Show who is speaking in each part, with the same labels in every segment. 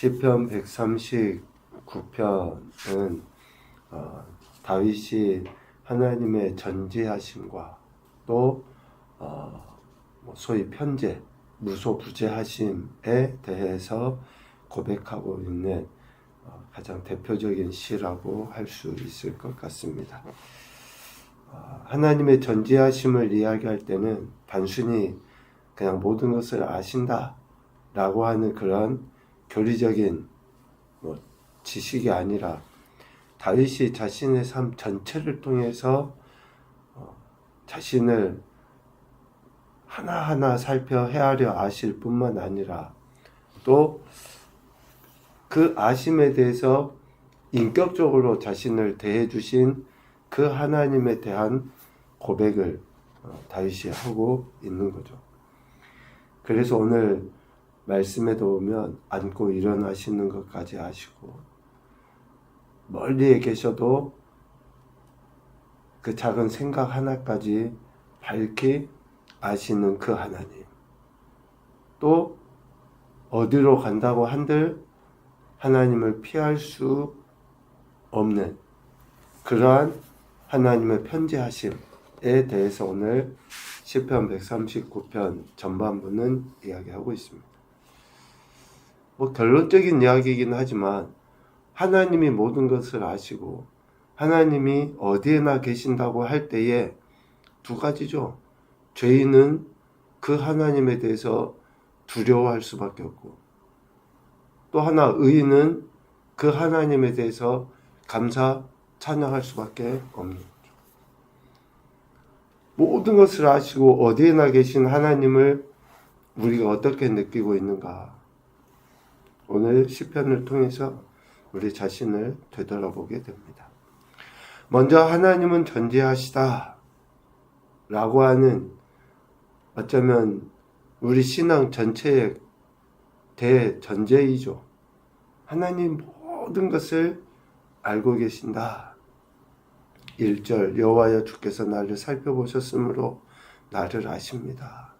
Speaker 1: 시편 139편은 다윗이 하나님의 전지하심과 또 소위 편재, 무소부재하심에 대해서 고백하고 있는 가장 대표적인 시라고 할 수 있을 것 같습니다. 하나님의 전지하심을 이야기할 때는 단순히 그냥 모든 것을 아신다 라고 하는 그런 교리적인 지식이 아니라 다윗이 자신의 삶 전체를 통해서 자신을 하나하나 살펴 헤아려 아실 뿐만 아니라 또 그 아심에 대해서 인격적으로 자신을 대해 주신 그 하나님에 대한 고백을 다윗이 하고 있는 거죠. 그래서 오늘 말씀에도 오면 앉고 일어나시는 것까지 아시고 멀리에 계셔도 그 작은 생각 하나까지 밝히 아시는 그 하나님, 또 어디로 간다고 한들 하나님을 피할 수 없는 그러한 하나님의 편재하심에 대해서 오늘 시편 139편 전반부는 이야기하고 있습니다. 결론적인 이야기이긴 하지만 하나님이 모든 것을 아시고 하나님이 어디에나 계신다고 할 때에 두 가지죠. 죄인은 그 하나님에 대해서 두려워할 수밖에 없고, 또 하나 의인은 그 하나님에 대해서 감사 찬양할 수밖에 없는 거죠. 모든 것을 아시고 어디에나 계신 하나님을 우리가 어떻게 느끼고 있는가, 오늘 시편을 통해서 우리 자신을 되돌아보게 됩니다. 먼저 하나님은 전지하시다 라고 하는, 어쩌면 우리 신앙 전체의 대전제이죠. 하나님 모든 것을 알고 계신다. 1절 여호와여 주께서 나를 살펴보셨으므로 나를 아십니다.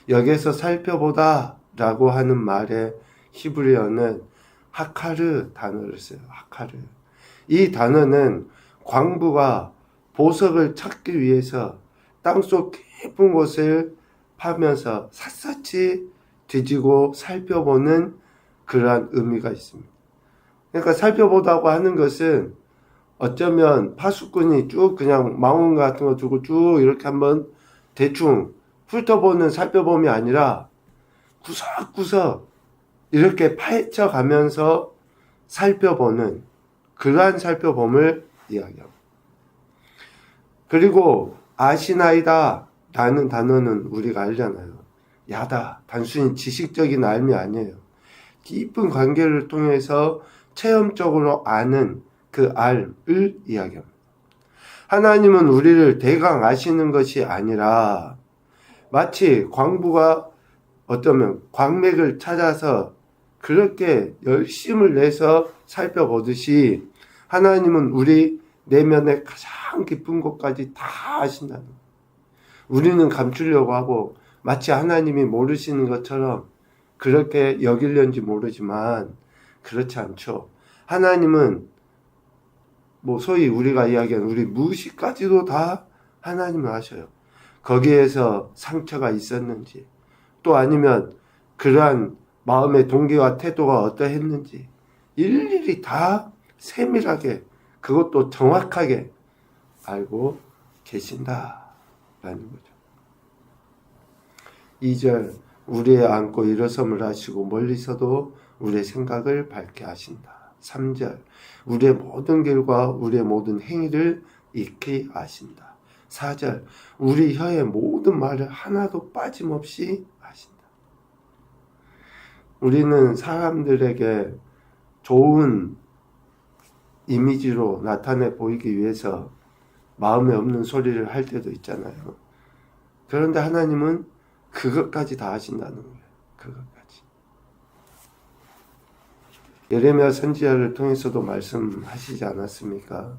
Speaker 1: 여기에서 살펴보다 라고 하는 말에 히브리어는 하카르 단어를 써요. 하카르. 이 단어는 광부가 보석을 찾기 위해서 땅속 깊은 곳을 파면서 샅샅이 뒤지고 살펴보는 그러한 의미가 있습니다. 그러니까 살펴보다고 하는 것은 어쩌면 파수꾼이 쭉 그냥 망원 같은 거 두고 쭉 이렇게 한번 대충 훑어보는 살펴봄이 아니라 구석구석 이렇게 파헤쳐 가면서 살펴보는 그러한 살펴봄을 이야기합니다. 그리고 아시나이다 라는 단어는 우리가 알잖아요. 야다, 단순히 지식적인 알미 아니에요. 깊은 관계를 통해서 체험적으로 아는 그 알을 이야기합니다. 하나님은 우리를 대강 아시는 것이 아니라 마치 광부가 어쩌면 광맥을 찾아서 그렇게 열심을 내서 살펴보듯이 하나님은 우리 내면의 가장 깊은 곳까지 다 아신다는 거예요. 우리는 감추려고 하고 마치 하나님이 모르시는 것처럼 그렇게 여기려는지 모르지만 그렇지 않죠. 하나님은 소위 우리가 이야기하는 우리 무의식까지도 다 하나님은 아셔요. 거기에서 상처가 있었는지, 또 아니면 그러한 마음의 동기와 태도가 어떠했는지 일일이 다 세밀하게, 그것도 정확하게 알고 계신다라는 거죠. 2절 우리의 앉고 일어섬을 하시고 멀리서도 우리의 생각을 밝게 하신다. 3절 우리의 모든 길과 우리의 모든 행위를 익히 아신다. 4절 우리 혀의 모든 말을 하나도 빠짐없이 아신다. 우리는 사람들에게 좋은 이미지로 나타내 보이기 위해서 마음에 없는 소리를 할 때도 있잖아요. 그런데 하나님은 그것까지 다 하신다는 거예요. 그것까지. 예레미야 선지자를 통해서도 말씀하시지 않았습니까?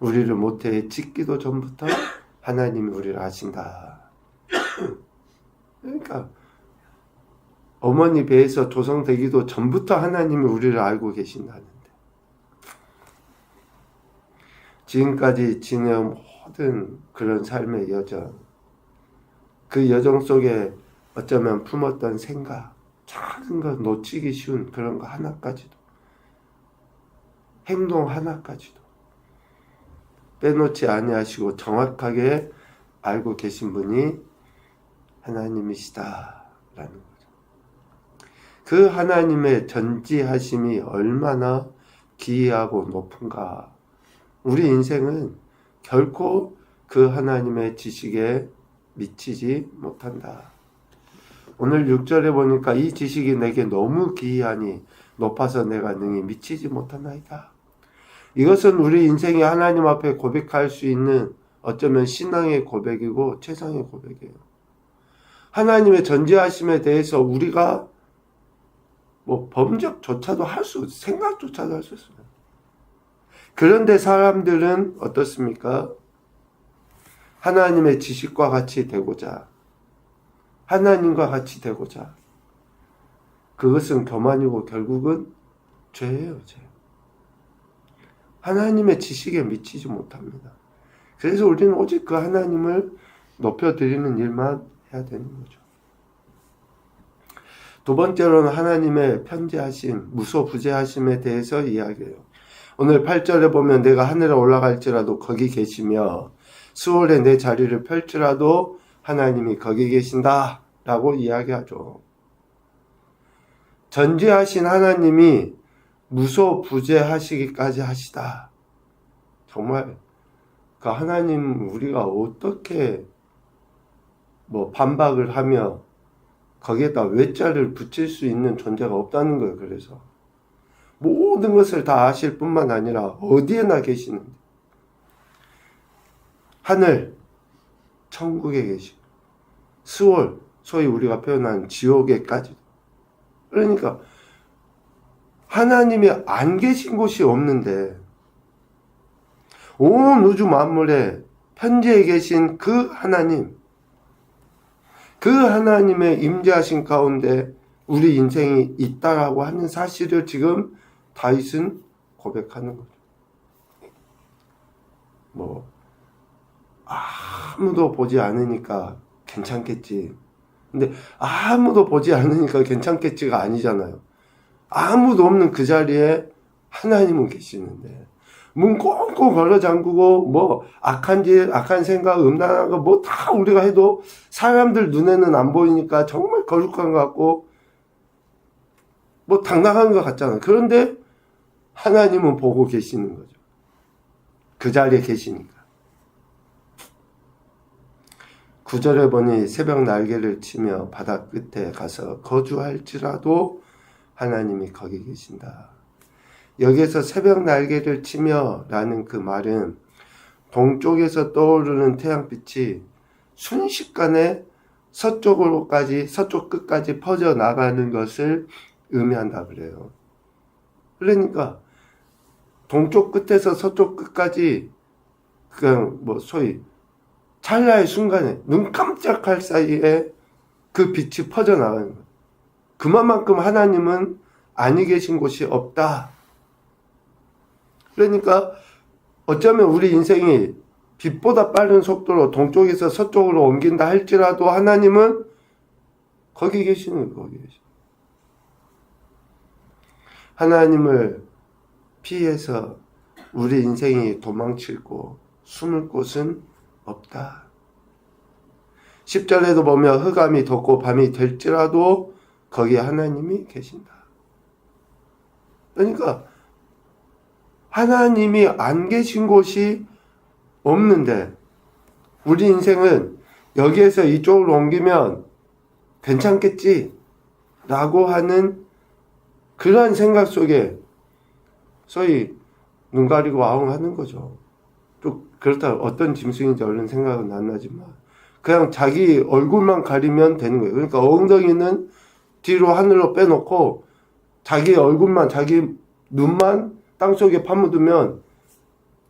Speaker 1: 우리를 모태에 짓기도 전부터 하나님이 우리를 아신다. 그러니까 어머니 배에서 조성되기도 전부터 하나님이 우리를 알고 계신다는데, 지금까지 지내온 모든 그런 삶의 여정, 그 여정 속에 어쩌면 품었던 생각, 작은 것 놓치기 쉬운 그런 거 하나까지도, 행동 하나까지도 빼놓지 아니하시고 정확하게 알고 계신 분이 하나님이시다라는 거죠. 그 하나님의 전지하심이 얼마나 기이하고 높은가. 우리 인생은 결코 그 하나님의 지식에 미치지 못한다. 오늘 6절에 보니까 이 지식이 내게 너무 기이하니 높아서 내가 능히 미치지 못하나이다. 이것은 우리 인생이 하나님 앞에 고백할 수 있는 어쩌면 신앙의 고백이고 최상의 고백이에요. 하나님의 전지하심에 대해서 우리가 범접조차도 생각조차도 할 수 없어요. 그런데 사람들은 어떻습니까? 하나님의 지식과 같이 되고자, 하나님과 같이 되고자, 그것은 교만이고 결국은 죄예요, 죄. 하나님의 지식에 미치지 못합니다. 그래서 우리는 오직 그 하나님을 높여드리는 일만 해야 되는 거죠. 두 번째로는 하나님의 편재하심, 무소부재하심에 대해서 이야기해요. 오늘 8절에 보면 내가 하늘에 올라갈지라도 거기 계시며 수월에 내 자리를 펼치라도 하나님이 거기 계신다 라고 이야기하죠. 전지하신 하나님이 무소부재하시기까지 하시다. 정말 그 하나님 우리가 어떻게 반박을 하며 거기에다 외자를 붙일 수 있는 존재가 없다는 거예요. 그래서 모든 것을 다 아실 뿐만 아니라 어디에나 계시는데, 하늘 천국에 계시고 수월 소위 우리가 표현한 지옥에까지도. 그러니까 하나님이 안 계신 곳이 없는데 온 우주 만물에 편지에 계신 그 하나님, 그 하나님의 임재하신 가운데 우리 인생이 있다라고 하는 사실을 지금 다윗은 고백하는 거죠. 아무도 보지 않으니까 괜찮겠지. 근데 아무도 보지 않으니까 괜찮겠지가 아니잖아요. 아무도 없는 그 자리에 하나님은 계시는데, 문 꽁꽁 걸어 잠그고 악한 생각, 음란한 거 다 우리가 해도 사람들 눈에는 안 보이니까 정말 거룩한 것 같고 당당한 것 같잖아요. 그런데 하나님은 보고 계시는 거죠. 그 자리에 계시니까. 9절에 보니 새벽 날개를 치며 바다 끝에 가서 거주할지라도 하나님이 거기 계신다. 여기에서 새벽 날개를 치며 라는 그 말은 동쪽에서 떠오르는 태양빛이 순식간에 서쪽 끝까지 퍼져나가는 것을 의미한다 그래요. 그러니까 동쪽 끝에서 서쪽 끝까지 그냥 소위 찰나의 순간에 눈 깜짝할 사이에 그 빛이 퍼져나가는 거예요. 그만큼 하나님은 아니 계신 곳이 없다. 그러니까 어쩌면 우리 인생이 빛보다 빠른 속도로 동쪽에서 서쪽으로 옮긴다 할지라도 하나님은 거기 계시는 거예요. 거기 계시는. 하나님을 피해서 우리 인생이 도망칠 곳, 숨을 곳은 없다. 10절에도 보면 흑암이 덮고 밤이 될지라도 거기에 하나님이 계신다. 그러니까 하나님이 안 계신 곳이 없는데 우리 인생은 여기에서 이쪽으로 옮기면 괜찮겠지 라고 하는 그러한 생각 속에 소위 눈 가리고 아웅하는 거죠. 또 그렇다고 어떤 짐승인지 얼른 생각은 안 나지만 그냥 자기 얼굴만 가리면 되는 거예요. 그러니까 엉덩이는 뒤로 하늘로 빼놓고 자기 얼굴만, 자기 눈만 땅속에 파묻으면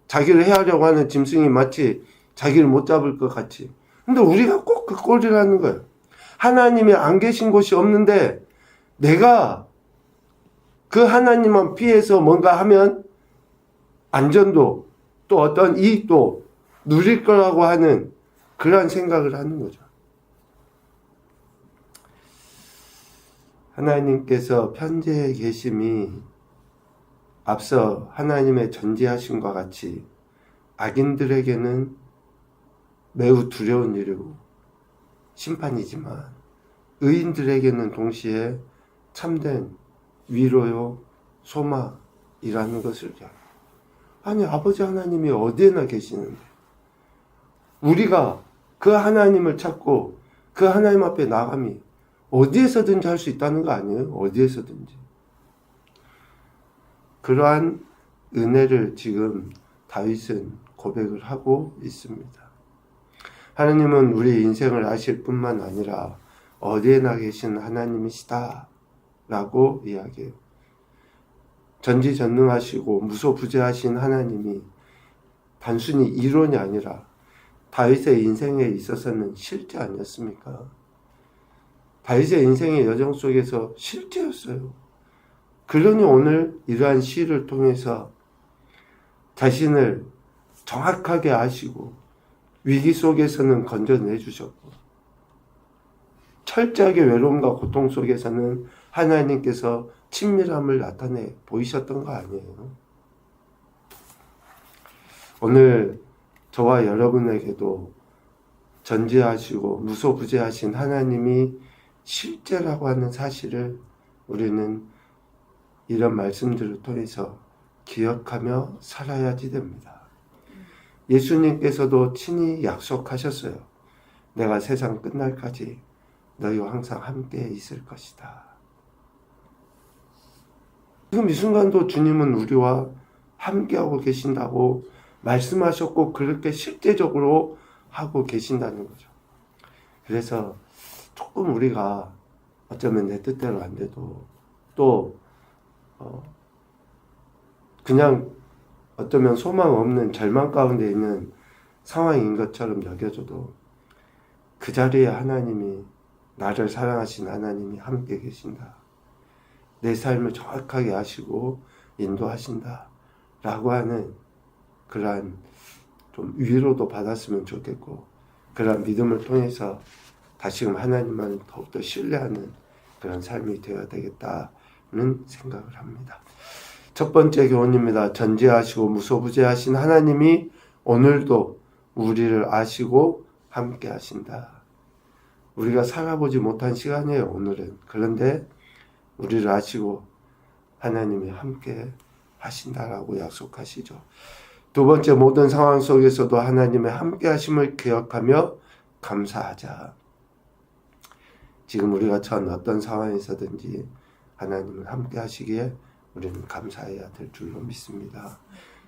Speaker 1: 자기를 해하려고 하는 짐승이 마치 자기를 못 잡을 것 같이. 근데 우리가 꼭 그 꼴이라는 거예요. 하나님이 안 계신 곳이 없는데 내가 그 하나님만 피해서 뭔가 하면 안전도 또 어떤 이익도 누릴 거라고 하는 그런 생각을 하는 거죠. 하나님께서 편재에 계심이 앞서 하나님의 전지하심과 같이 악인들에게는 매우 두려운 일이고 심판이지만 의인들에게는 동시에 참된 위로요 소망이라는 것을 아니 아버지 하나님이 어디에나 계시는데 우리가 그 하나님을 찾고 그 하나님 앞에 나감이 어디에서든지 할 수 있다는 거 아니에요? 어디에서든지. 그러한 은혜를 지금 다윗은 고백을 하고 있습니다. 하나님은 우리 인생을 아실 뿐만 아니라 어디에나 계신 하나님이시다 라고 이야기해요. 전지전능하시고 무소부재하신 하나님이 단순히 이론이 아니라 다윗의 인생에 있어서는 실제 아니었습니까? 다윗의 인생의 여정 속에서 실제였어요. 그러니 오늘 이러한 시를 통해서 자신을 정확하게 아시고 위기 속에서는 건져내 주셨고 철저하게 외로움과 고통 속에서는 하나님께서 친밀함을 나타내 보이셨던 거 아니에요. 오늘 저와 여러분에게도 전지하시고 무소부재하신 하나님이 실제라고 하는 사실을 우리는 이런 말씀들을 통해서 기억하며 살아야지 됩니다. 예수님께서도 친히 약속하셨어요. 내가 세상 끝날까지 너희와 항상 함께 있을 것이다. 지금 이 순간도 주님은 우리와 함께하고 계신다고 말씀하셨고 그렇게 실제적으로 하고 계신다는 거죠. 그래서 조금 우리가 어쩌면 내 뜻대로 안 돼도 또 그냥 어쩌면 소망 없는 절망 가운데 있는 상황인 것처럼 여겨져도 그 자리에 하나님이 나를 사랑하신 하나님이 함께 계신다. 내 삶을 정확하게 아시고 인도하신다. 라고 하는 그러한 좀 위로도 받았으면 좋겠고 그러한 믿음을 통해서 다시금 하나님만을 더욱더 신뢰하는 그런 삶이 되어야 되겠다는 생각을 합니다. 첫 번째 교훈입니다. 전지하시고 무소부재하신 하나님이 오늘도 우리를 아시고 함께 하신다. 우리가 살아보지 못한 시간이에요, 오늘은. 그런데 우리를 아시고 하나님이 함께 하신다라고 약속하시죠. 두 번째, 모든 상황 속에서도 하나님의 함께 하심을 기억하며 감사하자. 지금 우리가 처한 어떤 상황에서든지 하나님은 함께 하시기에 우리는 감사해야 될 줄로 믿습니다.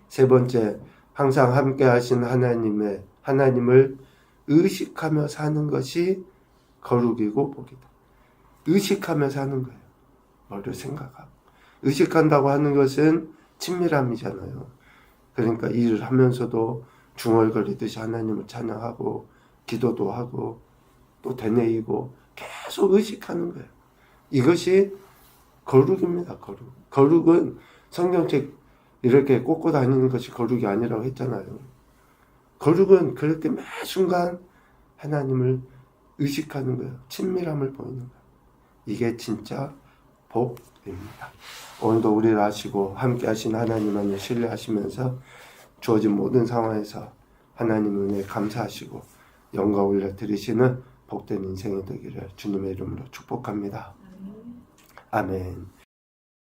Speaker 1: 세 번째, 항상 함께 하신 하나님을 의식하며 사는 것이 거룩이고 복이다. 의식하며 사는 거예요. 뭐를 생각하고. 의식한다고 하는 것은 친밀함이잖아요. 그러니까 일을 하면서도 중얼거리듯이 하나님을 찬양하고 기도도 하고 또 되뇌이고 계속 의식하는 거예요. 이것이 거룩입니다. 거룩은 성경책 이렇게 꽂고 다니는 것이 거룩이 아니라고 했잖아요. 거룩은 그렇게 매 순간 하나님을 의식하는 거예요. 친밀함을 보이는 거예요. 이게 진짜 복입니다. 오늘도 우리를 아시고 함께 하신 하나님만을 신뢰하시면서 주어진 모든 상황에서 하나님 은혜에 감사하시고 영광 올려 드리시는 복된 인생이 되기를 주님의 이름으로 축복합니다. 아멘.